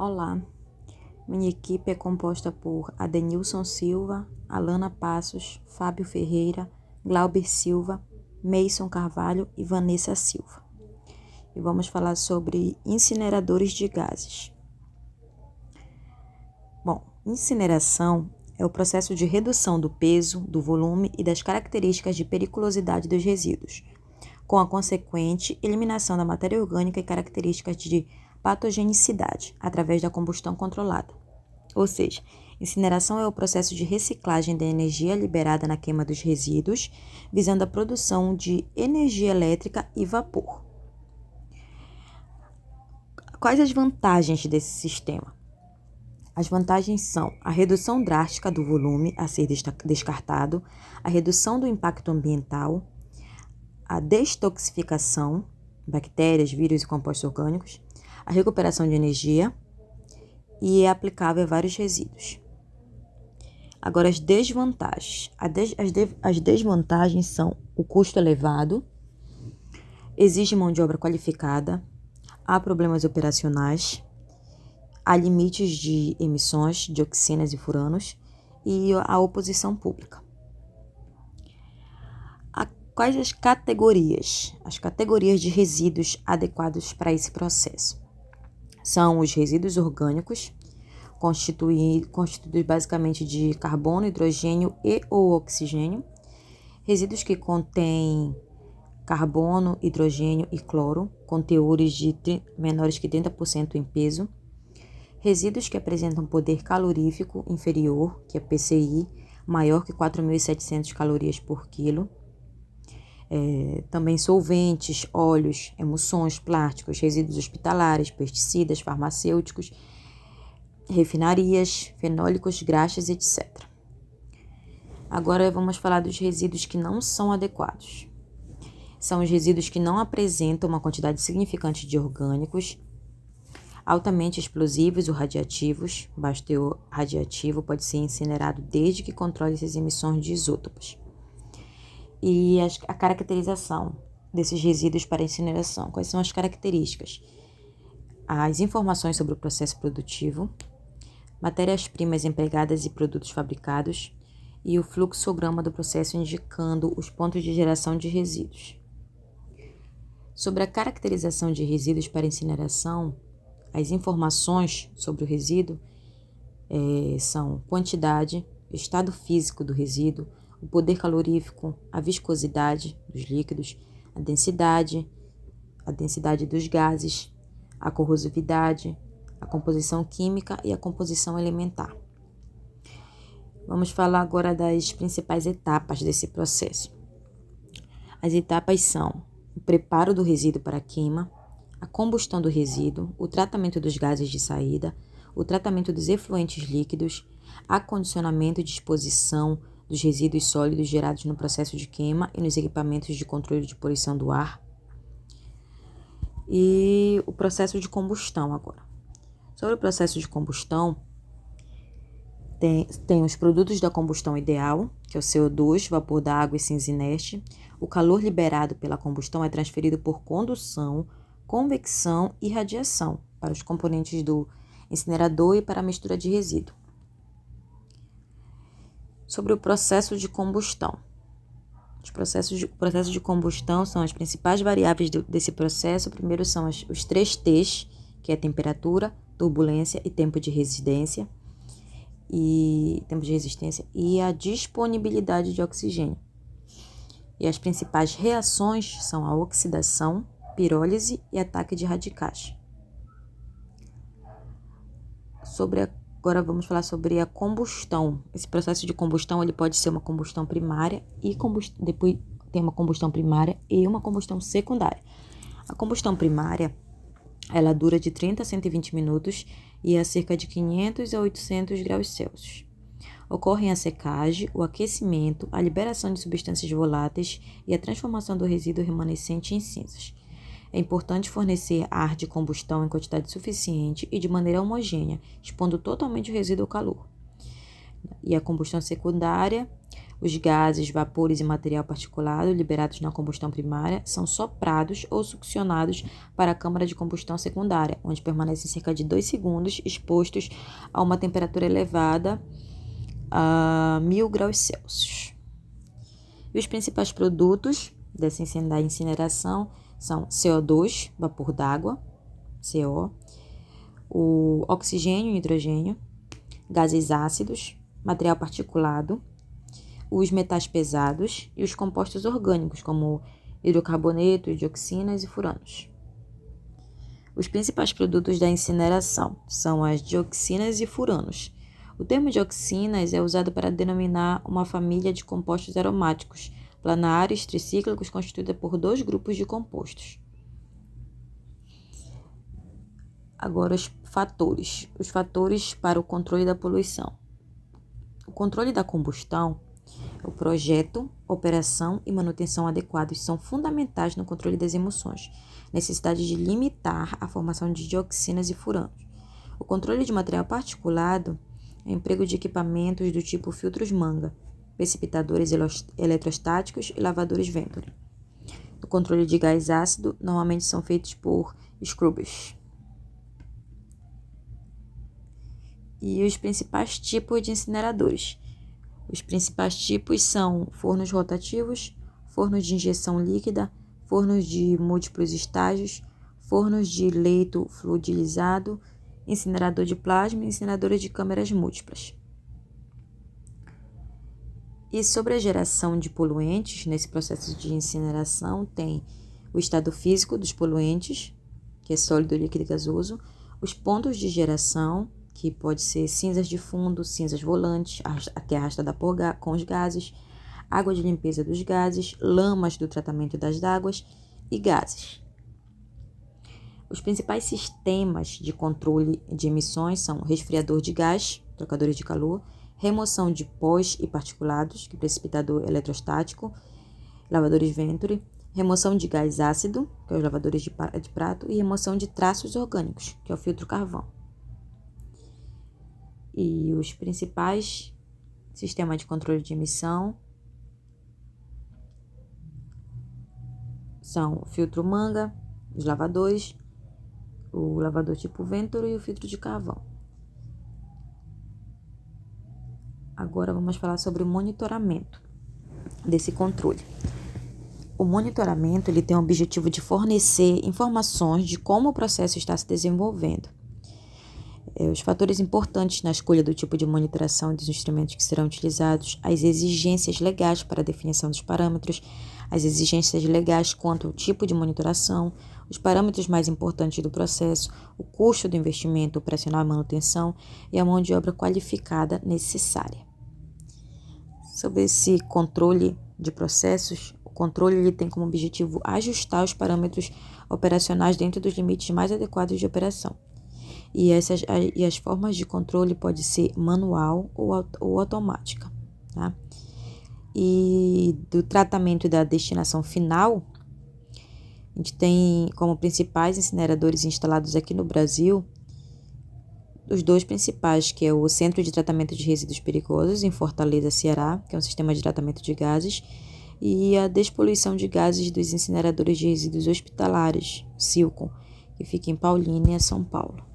Olá, minha equipe é composta por Adenilson Silva, Alana Passos, Fábio Ferreira, Glauber Silva, Meison Carvalho e Vanessa Silva. E vamos falar sobre incineradores de gases. Bom, incineração é o processo de redução do peso, do volume e das características de periculosidade dos resíduos, com a consequente eliminação da matéria orgânica e características de patogenicidade, através da combustão controlada. Ou seja, incineração é o processo de reciclagem da energia liberada na queima dos resíduos, visando a produção de energia elétrica e vapor. Quais as vantagens desse sistema? As vantagens são a redução drástica do volume a ser descartado, a redução do impacto ambiental, a destoxificação, bactérias, vírus e compostos orgânicos, a recuperação de energia e é aplicável a vários resíduos. Agora, as desvantagens. As desvantagens são o custo elevado, exige mão de obra qualificada, há problemas operacionais, há limites de emissões de dioxinas e furanos e a oposição pública. Quais as categorias? As categorias de resíduos adequados para esse processo são os resíduos orgânicos, constituídos basicamente de carbono, hidrogênio e ou oxigênio, resíduos que contêm carbono, hidrogênio e cloro, com teores menores que 30% em peso, resíduos que apresentam poder calorífico inferior, que é PCI, maior que 4.700 calorias por quilo, também solventes, óleos, emulsões, plásticos, resíduos hospitalares, pesticidas, farmacêuticos, refinarias, fenólicos, graxas, etc. Agora vamos falar dos resíduos que não são adequados. São os resíduos que não apresentam uma quantidade significante de orgânicos, altamente explosivos ou radiativos. Baixo teor radiativo pode ser incinerado desde que controle as emissões de isótopos. E a caracterização desses resíduos para incineração. Quais são as características? As informações sobre o processo produtivo, matérias-primas empregadas e produtos fabricados e o fluxograma do processo indicando os pontos de geração de resíduos. Sobre a caracterização de resíduos para incineração, as informações sobre o resíduo são quantidade, estado físico do resíduo, o poder calorífico, a viscosidade dos líquidos, a densidade dos gases, a corrosividade, a composição química e a composição elementar. Vamos falar agora das principais etapas desse processo. As etapas são o preparo do resíduo para a queima, a combustão do resíduo, o tratamento dos gases de saída, o tratamento dos efluentes líquidos, acondicionamento e disposição dos resíduos sólidos gerados no processo de queima e nos equipamentos de controle de poluição do ar. E o processo de combustão agora. Sobre o processo de combustão, tem os produtos da combustão ideal, que é o CO2, vapor da água e cinza inerte. O calor liberado pela combustão é transferido por condução, convecção e radiação para os componentes do incinerador e para a mistura de resíduo. Sobre o processo de combustão. Os processos de combustão são as principais variáveis desse processo. Primeiro são os 3 T's, que é temperatura, turbulência e tempo de resistência e a disponibilidade de oxigênio. E as principais reações são a oxidação, pirólise e ataque de radicais. Agora vamos falar sobre a combustão. Esse processo de combustão ele pode ser uma combustão primária e depois tem uma combustão primária e uma combustão secundária. A combustão primária ela dura de 30 a 120 minutos e a cerca de 500 a 800 graus Celsius. Ocorrem a secagem, o aquecimento, a liberação de substâncias voláteis e a transformação do resíduo remanescente em cinzas. É importante fornecer ar de combustão em quantidade suficiente e de maneira homogênea, expondo totalmente o resíduo ao calor. E a combustão secundária Os gases, vapores e material particulado liberados na combustão primária são soprados ou succionados para a câmara de combustão secundária, onde permanecem cerca de 2 segundos expostos a uma temperatura elevada a 1000 graus Celsius. E os principais produtos dessa incineração são CO2, vapor d'água, CO, o oxigênio e hidrogênio, gases ácidos, material particulado, os metais pesados e os compostos orgânicos, como hidrocarbonetos, dioxinas e furanos. Os principais produtos da incineração são as dioxinas e furanos. O termo dioxinas é usado para denominar uma família de compostos aromáticos, planares, tricíclicos, constituída por 2 grupos de compostos. Agora, os fatores. Os fatores para o controle da poluição. O controle da combustão, o projeto, operação e manutenção adequados são fundamentais no controle das emissões, necessidade de limitar a formação de dioxinas e furanos. O controle de material particulado é o emprego de equipamentos do tipo filtros Manga, precipitadores eletrostáticos e lavadores Venturi. O controle de gás ácido normalmente são feitos por scrubbers. E os principais tipos de incineradores. Os principais tipos são fornos rotativos, fornos de injeção líquida, fornos de múltiplos estágios, fornos de leito fluidizado, incinerador de plasma e incineradores de câmeras múltiplas. E sobre a geração de poluentes, nesse processo de incineração, tem o estado físico dos poluentes, que é sólido, líquido e gasoso, os pontos de geração, que pode ser cinzas de fundo, cinzas volantes, que é arrastada com os gases, água de limpeza dos gases, lamas do tratamento das águas e gases. Os principais sistemas de controle de emissões são resfriador de gás, trocadores de calor, remoção de pós e particulados, que é precipitador eletrostático, lavadores Venturi, remoção de gás ácido, que é os lavadores de prato, e remoção de traços orgânicos, que é o filtro carvão. E os principais sistemas de controle de emissão são o filtro Manga, os lavadores, o lavador tipo Venturi e o filtro de carvão. Agora vamos falar sobre o monitoramento desse controle. O monitoramento ele tem o objetivo de fornecer informações de como o processo está se desenvolvendo. Os fatores importantes na escolha do tipo de monitoração e dos instrumentos que serão utilizados, as exigências legais para a definição dos parâmetros, as exigências legais quanto ao tipo de monitoração, os parâmetros mais importantes do processo, o custo do investimento operacional e manutenção e a mão de obra qualificada necessária. Sobre esse controle de processos, o controle ele tem como objetivo ajustar os parâmetros operacionais dentro dos limites mais adequados de operação. E as formas de controle podem ser manual ou automática. Tá? E do tratamento e da destinação final, a gente tem como principais incineradores instalados aqui no Brasil, os 2 principais, que é o Centro de Tratamento de Resíduos Perigosos, em Fortaleza, Ceará, que é um sistema de tratamento de gases, e a despoluição de gases dos incineradores de resíduos hospitalares, Silcon, que fica em Paulínia, São Paulo.